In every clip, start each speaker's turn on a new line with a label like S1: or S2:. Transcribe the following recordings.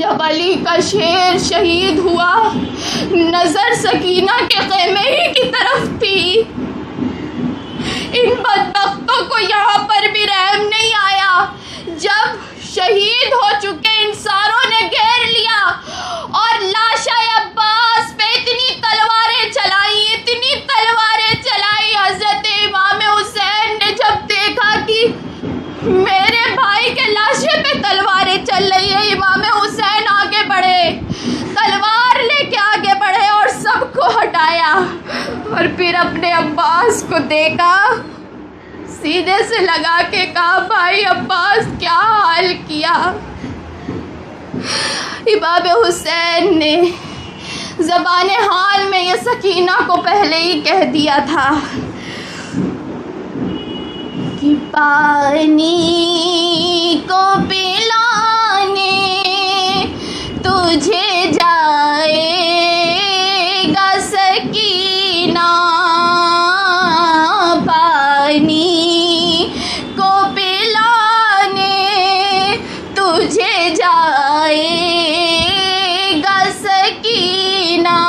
S1: جب علی کا شیر شہید ہوا نظر سکینہ کے خیمے ہی کی طرف تھی۔ ان بدبختوں کو یہاں پر بھی رحم نہیں آیا جب شہید ہو چکے انسانوں نے گھیر لیا اور لاشا عباس پہ اتنی تلواریں چلائی، اتنی تلواریں چلائی۔ حضرت امام حسین نے جب دیکھا کہ میرے بھائی کے لاشے پہ تلواریں چل رہی ہیں، امام حسین آگے بڑھے، تلوار لے کے آگے بڑھے اور سب کو ہٹایا، اور پھر اپنے عباس کو دیکھا، سینے سے لگا کے کہا بھائی عباس کیا حال کیا۔ امام حسین نے زبان حال میں یہ سکینہ کو پہلے ہی کہہ دیا تھا کہ پانی کو پلانے تجھے جائے گا سکینہ، پانی کو پلانے تجھے جائے گا سکینہ،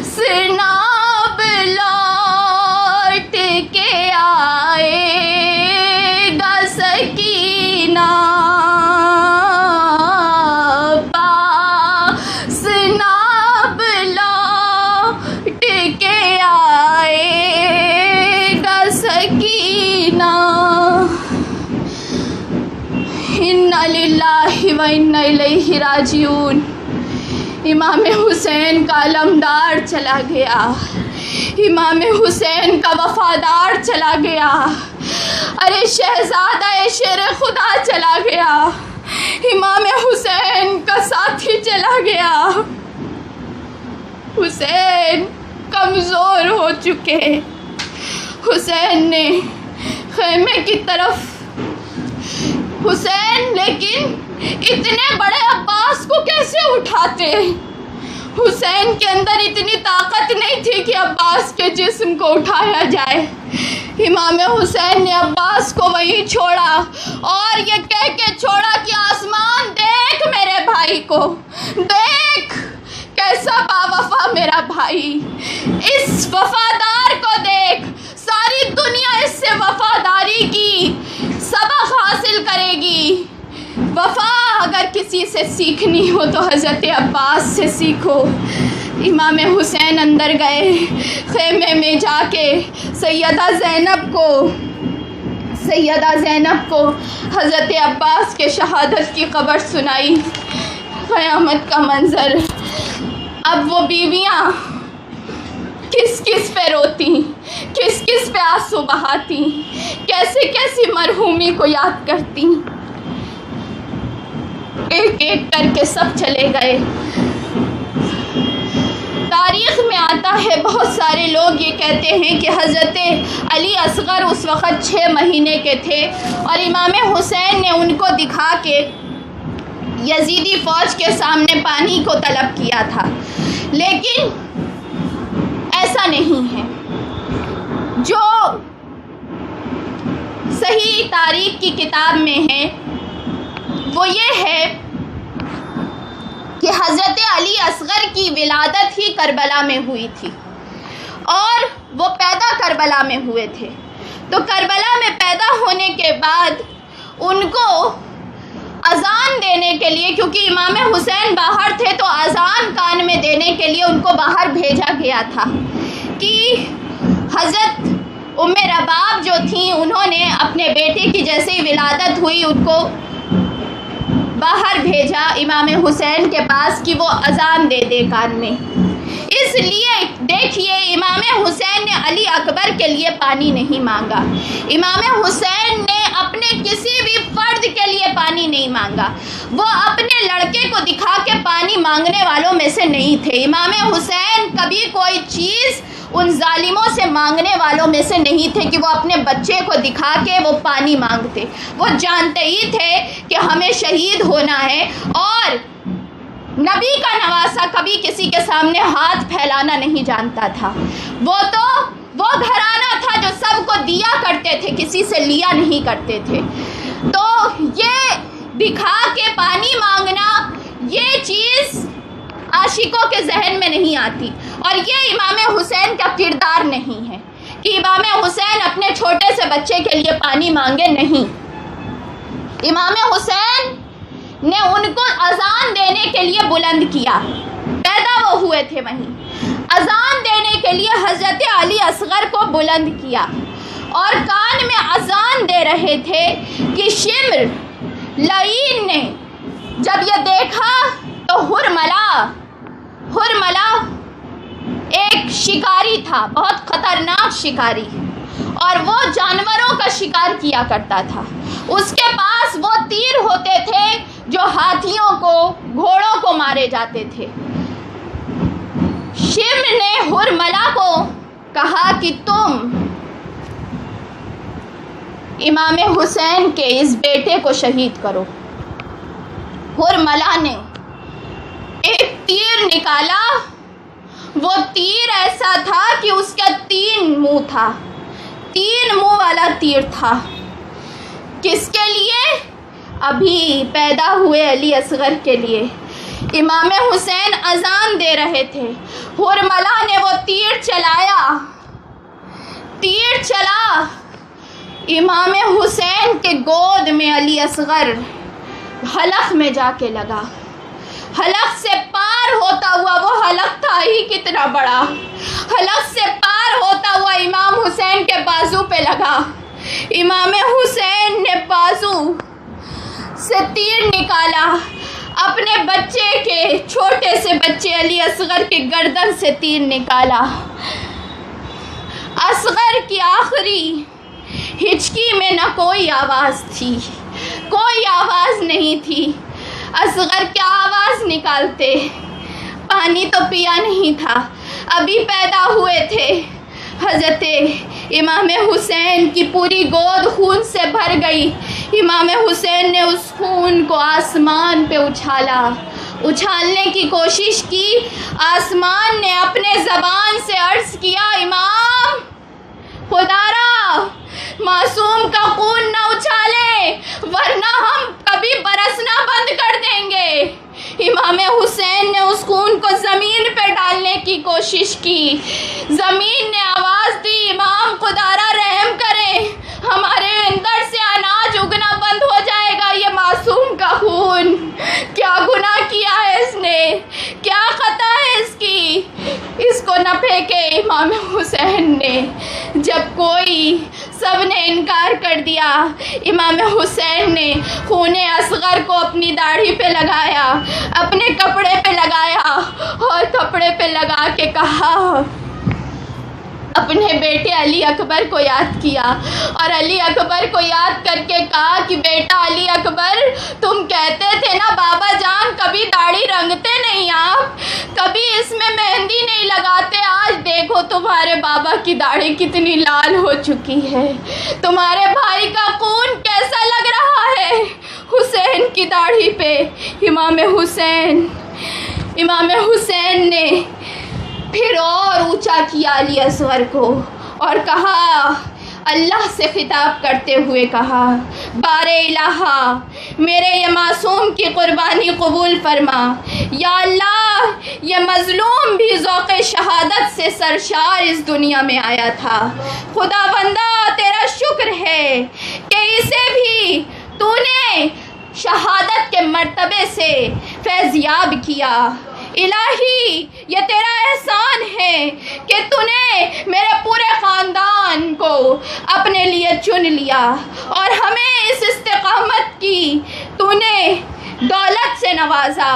S1: باسناب لوٹ کے آئے گا سکینہ، باسناب لوٹ کے آئے گا سکینہ۔ انا للہ و انا الیہ راجعون۔ امام حسین کا علمدار چلا گیا، امام حسین کا وفادار چلا گیا، ارے شہزادہ شیر خدا چلا گیا، امام حسین کا ساتھی چلا گیا۔ حسین کمزور ہو چکے، حسین نے خیمے کی طرف، حسین لیکن اتنے بڑے عباس کو کیسے اٹھاتے؟ حسین کے اندر اتنی طاقت نہیں تھی کہ عباس کے جسم کو اٹھایا جائے۔ امام حسین نے عباس کو وہیں چھوڑا اور یہ کہہ کے چھوڑا کہ آسمان دیکھ میرے بھائی کو، دیکھ کیسا باوفا میرا بھائی، اس وفادار کو دیکھ، ساری دنیا اس سے وفاداری کی سبق حاصل کرے گی۔ وفا اگر کسی سے سیکھنی ہو تو حضرت عباس سے سیکھو۔ امام حسین اندر گئے، خیمے میں جا کے سیدہ زینب کو حضرت عباس کے شہادت کی خبر سنائی۔ قیامت کا منظر، اب وہ بیویاں کس کس پہ روتی، کس کس پہ آنسو بہاتی، کیسے کیسی مرحومی کو یاد کرتی۔ ایک ایک کر کے سب چلے گئے۔ تاریخ میں آتا ہے، بہت سارے لوگ یہ کہتے ہیں کہ حضرت علی اصغر اس وقت 6 مہینے کے تھے اور امام حسین نے ان کو دکھا کے یزیدی فوج کے سامنے پانی کو طلب کیا تھا، لیکن ایسا نہیں ہے۔ جو صحیح تاریخ کی کتاب میں ہے وہ یہ ہے کہ حضرت علی اصغر کی ولادت ہی کربلا میں ہوئی تھی اور وہ پیدا کربلا میں ہوئے تھے۔ تو کربلا میں پیدا ہونے کے بعد ان کو اذان دینے کے لیے، کیونکہ امام حسین باہر تھے تو اذان کان میں دینے کے لیے ان کو باہر بھیجا گیا تھا کہ حضرت ام رباب جو تھیں انہوں نے اپنے بیٹے کی جیسے ہی ولادت ہوئی ان کو باہر بھیجا امام حسین کے پاس کہ وہ اذان دے دے کان میں۔ اس لیے دیکھیے امام حسین نے علی اکبر کے لیے پانی نہیں مانگا، امام حسین نے اپنے کسی بھی فرد کے لیے پانی نہیں مانگا، وہ اپنے لڑکے کو دکھا کے پانی مانگنے والوں میں سے نہیں تھے۔ امام حسین کبھی کوئی چیز ان ظالموں سے مانگنے والوں میں سے نہیں تھے کہ وہ اپنے بچے کو دکھا کے وہ پانی مانگتے۔ وہ جانتے ہی تھے کہ ہمیں شہید ہونا ہے، اور نبی کا نواسا کبھی کسی کے سامنے ہاتھ پھیلانا نہیں جانتا تھا۔ وہ گھرانہ تھا جو سب کو دیا کرتے تھے، کسی سے لیا نہیں کرتے تھے۔ تو یہ دکھا کے پانی مانگنا یہ چیز عاشقوں کے ذہن میں نہیں آتی، اور یہ امام حسین کا کردار نہیں ہے کہ امام حسین اپنے چھوٹے سے بچے کے لیے پانی مانگے، نہیں۔ امام حسین نے ان کو اذان دینے کے لیے بلند کیا، پیدا وہ ہوئے تھے وہیں، اذان دینے کے لیے حضرت علی اصغر کو بلند کیا، اور کان میں اذان دے رہے تھے کہ شمر لعین نے جب یہ دیکھا تو ہرملہ ایک شکاری تھا، بہت خطرناک شکاری، اور وہ جانوروں کا شکار کیا کرتا تھا۔ اس کے پاس وہ تیر ہوتے تھے جو ہاتھیوں کو، گھوڑوں کو مارے جاتے تھے۔ شمر نے ہرملہ کو کہا کہ تم امام حسین کے اس بیٹے کو شہید کرو۔ ہرملہ نے ایک تیر نکالا، وہ تیر ایسا تھا کہ اس کا 3 منہ تھا، 3 منہ والا تیر تھا۔ کس کے لیے؟ ابھی پیدا ہوئے علی اصغر کے لیے۔ امام حسین اذان دے رہے تھے، ہرملہ نے وہ تیر چلا، امام حسین کے گود میں علی اصغر حلق میں جا کے لگا، حلق سے پار ہوتا ہوا، وہ حلق تھا ہی کتنا بڑا، حلق سے پار ہوتا ہوا امام حسین کے بازو پہ لگا۔ امام حسین نے بازو سے تیر نکالا، اپنے بچے کے، چھوٹے سے بچے علی اصغر کی گردن سے تیر نکالا۔ اصغر کی آخری ہچکی میں نہ کوئی آواز تھی، کوئی آواز نہیں تھی۔ اصغر کیا آواز نکالتے؟ پانی تو پیا نہیں تھا، ابھی پیدا ہوئے تھے۔ حضرت امام حسین کی پوری گود خون سے بھر گئی۔ امام حسین نے اس خون کو آسمان پہ اچھالنے کی کوشش کی۔ آسمان نے اپنے زبان سے عرض کیا، امام خدا را معصوم کا خون نہ اچھالے ورنہ ہم کبھی برسنا بند کر دیں گے۔ امام حسین نے اس خون کو زمین پہ ڈالنے کی کوشش کی، زمین نے آواز دی، امام خدا را رحم کریں، ہمارے اندر سے اناج اگنا بند ہو جائے گا۔ یہ معصوم کا خون، کیا گناہ کیا ہے اس نے، کیا خطا ہے اس کی، اس کو نہ پھینکے۔ امام حسین نے جب سب نے انکار کر دیا، امام حسین نے خون اصغر کو اپنی داڑھی پہ لگایا، اپنے کپڑے پہ لگایا، اور کپڑے پہ لگا کے کہا، اپنے بیٹے علی اکبر کو یاد کیا، اور علی اکبر کو یاد کر کے کہا کہ بیٹا علی اکبر، تم کہتے تھے نا بابا جان کبھی داڑھی رنگتے نہیں، آپ کبھی اس میں مہندی نہیں لگاتے، آج دیکھو تمہارے بابا کی داڑھی کتنی لال ہو چکی ہے، تمہارے بھائی کا خون کیسا لگ رہا ہے حسین کی داڑھی پہ۔ امام حسین نے پھر اور اونچا کیا علی اصغر کو اور کہا، اللہ سے خطاب کرتے ہوئے کہا، بار الہ میرے یہ معصوم کی قربانی قبول فرما، یا اللہ یہ مظلوم بھی ذوق شہادت سے سرشار اس دنیا میں آیا تھا، خدا بندہ تیرا شکر ہے کہ اسے بھی تو نے شہادت کے مرتبے سے فیضیاب کیا۔ الہی یہ تیرا احسان ہے کہ تو نے میرے پورے خاندان کو اپنے لیے چن لیا اور ہمیں اس استقامت کی تو نے دولت سے نوازا۔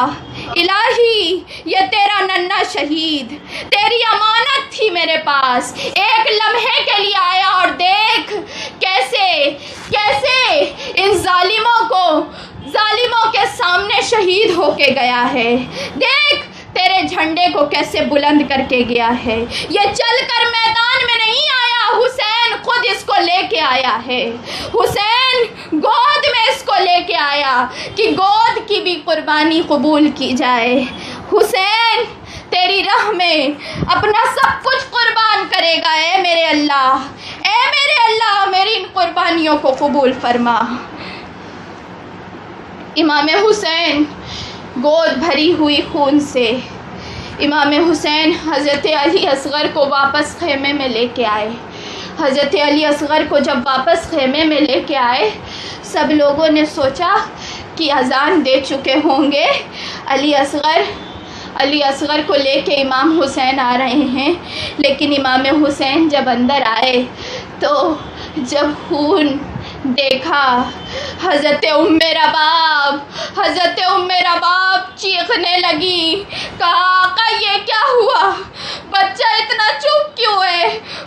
S1: الہی یہ تیرا ننھا شہید تیری امانت تھی میرے پاس، ایک لمحے کے لیے آیا اور دیکھ کیسے ان ظالموں کے سامنے شہید ہو کے گیا ہے، دیکھ تیرے جھنڈے کو کیسے بلند کر کے گیا ہے۔ یہ چل کر میدان میں نہیں آیا، حسین خود اس کو لے کے آیا ہے، حسین گود میں اس کو لے کے آیا کہ گود کی بھی قربانی قبول کی جائے۔ حسین تیری راہ میں اپنا سب کچھ قربان کرے گا، اے میرے اللہ، اے میرے اللہ، میری ان قربانیوں کو قبول فرما۔ امام حسین گود بھری ہوئی خون سے امام حسین حضرت علی اصغر کو واپس خیمے میں لے کے آئے. حضرت علی اصغر کو جب واپس خیمے میں لے کے آئے، سب لوگوں نے سوچا کہ اذان دے چکے ہوں گے، علی اصغر کو لے کے امام حسین آ رہے ہیں. لیکن امام حسین جب اندر آئے تو جب خون دیکھا، حضرت ام رباب چیخنے لگی، کہا آقا یہ کیا ہوا؟ بچہ اتنا چپ کیوں ہے؟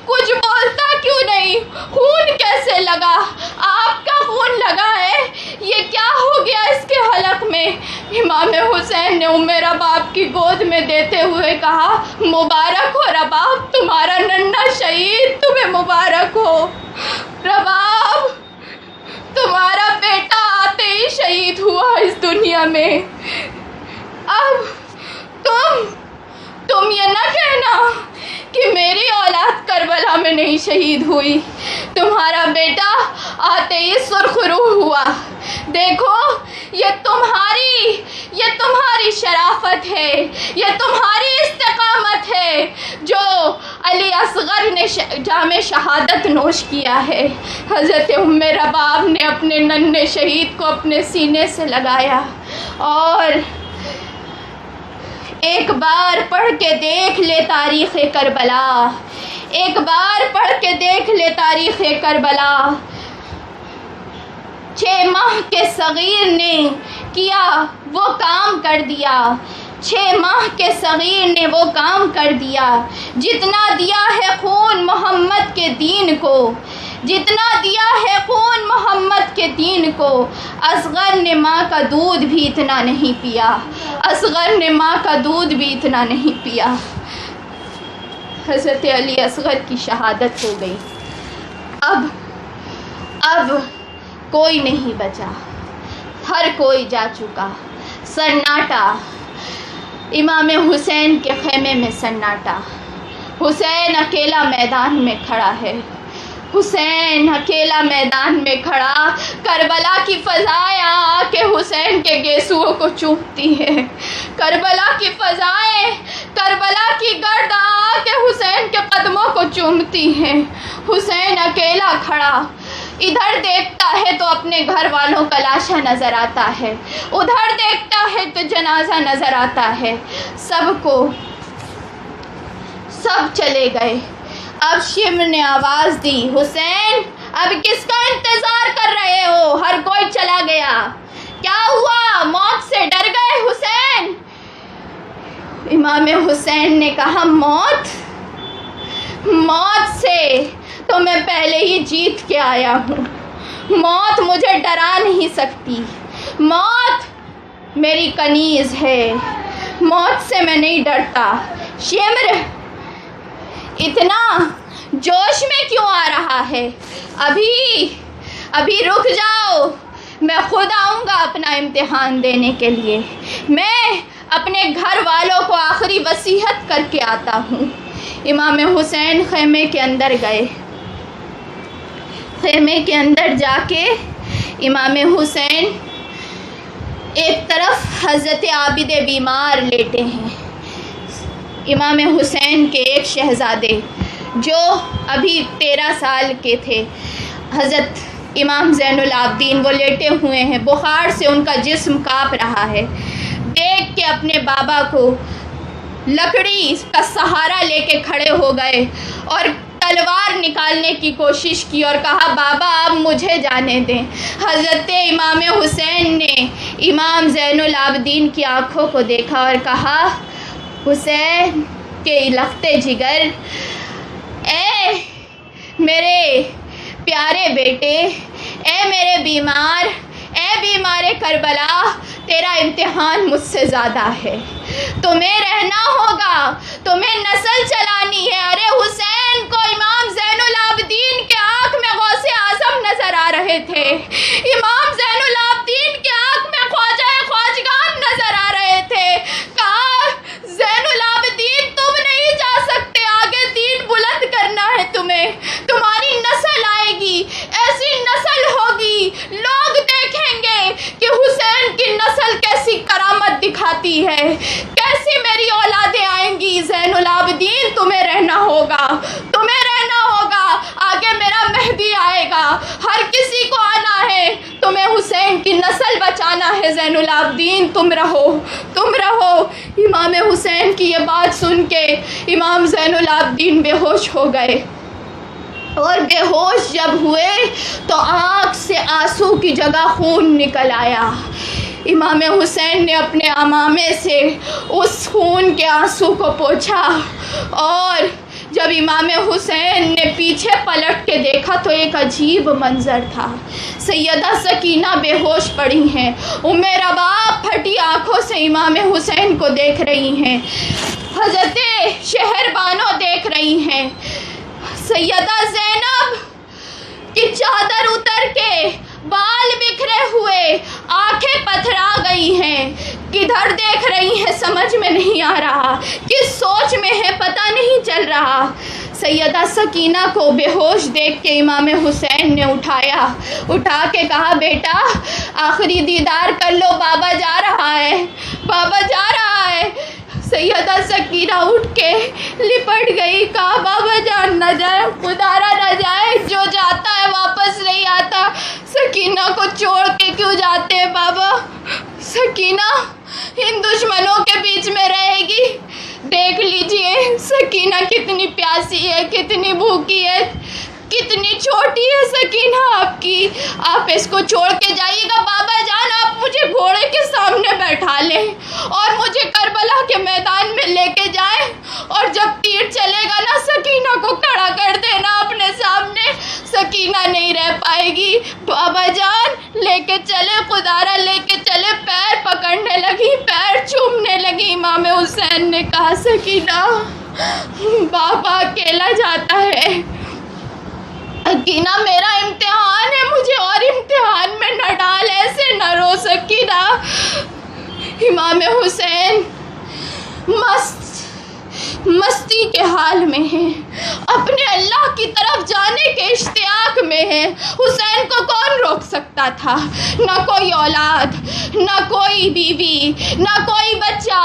S1: کچھ بولتا کیوں نہیں؟ خون کیسے لگا؟ آپ کا خون لگا ہے، یہ کیا ہو گیا اس کے حلق میں؟ امام حسین نے ام رباب کی گود میں دیتے ہوئے کہا، مبارک ہو رباب، تمہارا ننھا شہید، تمہیں مبارک ہو. رباب، تمہارا بیٹا آتے ہی شہید ہوا اس دنیا میں. اب تم یہ نہ کہنا کہ میری اولاد کربلا میں نہیں شہید ہوئی. تمہارا بیٹا آتے ہی سرخ روح ہوا. دیکھو یہ تمہاری شرافت ہے، یہ تمہاری استقامت ہے جو علی اصغر نے جام شہادت نوش کیا ہے. حضرت ام رباب نے اپنے ننھے شہید کو اپنے سینے سے لگایا اور ایک بار پڑھ کے دیکھ لے تاریخ کربلا، ایک بار پڑھ کے دیکھ لے تاریخ کربلا. 6 ماہ کے صغیر نے کیا وہ کام کر دیا، 6 ماہ کے صغیر نے وہ کام کر دیا. جتنا دیا ہے خون محمد کے دین کو، جتنا دیا ہے خون محمد کے دین کو. اصغر نے ماں کا دودھ بھی اتنا نہیں پیا، اصغر نے ماں کا دودھ بھی اتنا نہیں پیا. حضرت علی اصغر کی شہادت ہو گئی. اب کوئی نہیں بچا، ہر کوئی جا چکا. سناٹا، امام حسین کے خیمے میں سناٹا. حسین اکیلا میدان میں کھڑا ہے، حسین اکیلا میدان میں کھڑا. کربلا کی فضائیں آ کے حسین کے گیسوؤں کو چومتی ہے، کربلا کی فضائیں، کربلا کی گرد آ کے حسین کے قدموں کو چومتی ہیں. حسین اکیلا کھڑا، ادھر دیکھتا ہے تو اپنے گھر والوں کا لاشا نظر آتا ہے، ادھر دیکھتا ہے تو جنازہ نظر آتا ہے. سب چلے گئے. اب شمر نے آواز دی، حسین اب کس کا انتظار کر رہے ہو؟ ہر کوئی چلا گیا. کیا ہوا؟ موت سے ڈر گئے حسین؟ امام حسین نے کہا، موت سے تو میں پہلے ہی جیت کے آیا ہوں. موت مجھے ڈرا نہیں سکتی، موت میری کنیز ہے، موت سے میں نہیں ڈرتا. شمر اتنا جوش میں کیوں آ رہا ہے؟ ابھی رک جاؤ، میں خود آؤں گا اپنا امتحان دینے کے لیے. میں اپنے گھر والوں کو آخری وصیت کر کے آتا ہوں. امام حسین خیمے کے اندر گئے. خیمے کے اندر جا کے امام حسین ایک طرف حضرت عابد بیمار لیٹے ہیں. امام حسین کے ایک شہزادے جو ابھی 13 سال کے تھے، حضرت امام زین العابدین، وہ لیٹے ہوئے ہیں. بخار سے ان کا جسم کانپ رہا ہے. دیکھ کے اپنے بابا کو لکڑی کا سہارا لے کے کھڑے ہو گئے اور تلوار نکالنے کی کوشش کی اور کہا، بابا آپ مجھے جانے دیں. حضرت امام حسین نے امام زین العابدین کی آنکھوں کو دیکھا اور کہا، حسین کے لختے جگر، اے میرے پیارے بیٹے، اے میرے بیمار، اے بیمار کربلا، تیرا امتحان مجھ سے زیادہ ہے. تمہیں رہنا ہوگا، تمہیں نسل چلانی ہے. ارے حسین کو امام زین العابدین کے آنکھ میں غوث اعظم نظر آ رہے تھے، امام زین العابدین کے آنکھ میں خواجہ خواجگان نظر آ رہے تھے. کہا، زین العابدین تم نہیں جا سکتے، آگے دین بلند کرنا ہے تمہیں. تمہاری نسل آئے گی، ایسی نسل ہوگی، لوگ دیکھیں گے کہ حسین کی آتی ہے، کیسی میری اولادیں آئیں گی؟ زین العابدین تمہیں رہنا ہوگا، تمہیں رہنا ہوگا، آگے میرا مہدی آئے گا، ہر کسی کو آنا ہے، تمہیں حسین کی نسل بچانا ہے، زین العابدین تم رہو، تم رہو۔ امام حسین کی یہ بات سن کے امام زین العابدین بے ہوش ہو گئے، اور بے ہوش جب ہوئے تو آنکھ سے آنسو کی جگہ خون نکل آیا۔ امام حسین نے اپنے عمامے سے اس خون کے آنسو کو پوچھا، اور جب امام حسین نے پیچھے پلٹ کے دیکھا تو ایک عجیب منظر تھا۔ سیدہ سکینہ بے ہوش پڑی ہیں، ام رباب پھٹی آنکھوں سے امام حسین کو دیکھ رہی ہیں، حضرت شہر بانو دیکھ رہی ہیں، سیدہ زینب کی چادر اتر کے بال بکھرے ہوئے، آنکھیں پتھرا گئی ہیں، کدھر دیکھ رہی ہیں سمجھ میں نہیں آ رہا، کس سوچ میں ہے پتہ نہیں چل رہا۔ سیدہ سکینہ کو بے ہوش دیکھ کے امام حسین نے اٹھا کے کہا، بیٹا آخری دیدار کر لو، بابا جا رہا ہے، بابا جا رہا ہے۔ سیدہ سکینہ اٹھ کے لپٹ گئی، کہا بابا جان نہ جائے، خدارا نہ جائے، جو جاتا ہے واپس نہیں آتا، سکینہ کو چھوڑ کے کیوں جاتے ہیں بابا؟ سکینہ ان دشمنوں کے بیچ میں رہے گی، دیکھ لیجئے سکینہ کتنی پیاسی ہے، کتنی بھوکی ہے، کتنی چھوٹی ہے سکینہ آپ کی، آپ اس کو چھوڑ کے جائیے گا؟ بابا جان آپ مجھے گھوڑے کے سامنے بیٹھا لیں اور مجھے کربلا کے میدان میں لے کے جائیں، اور جب تیر چلے گا نا سکینہ کو کھڑا کر دینا اپنے سامنے، سکینہ نہیں رہ پائے گی۔ بابا جان لے کے چلے، خدارا لے کے چلے۔ پیر پکڑنے لگی، پیر چومنے لگی۔ امام حسین نے کہا، سکینہ بابا اکیلا جاتا ہے، سکینہ میرا امتحان ہے، مجھے اور امتحان میں نہ ڈال، ایسے نہ رو سکینہ۔ امام حسین مستی کے حال میں ہیں، اپنے اللہ کی طرف جانے کے اشتیاق میں ہیں۔ حسین کو کون روک سکتا تھا؟ نہ کوئی اولاد، نہ کوئی بیوی، نہ کوئی بچہ،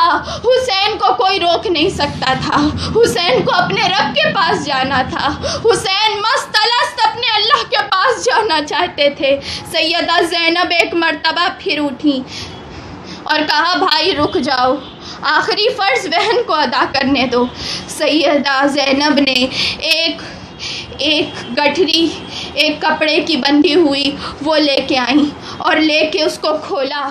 S1: حسین کو کوئی روک نہیں سکتا تھا۔ حسین کو اپنے رب کے پاس جانا تھا، حسین مست الست اپنے اللہ کے پاس جانا چاہتے تھے۔ سیدہ زینب ایک مرتبہ پھر اٹھی اور کہا، بھائی رک جاؤ، آخری فرض بہن کو ادا کرنے دو۔ سیدہ زینب نے ایک گٹھری، ایک کپڑے کی بندھی ہوئی وہ لے کے آئیں، اور لے کے اس کو کھولا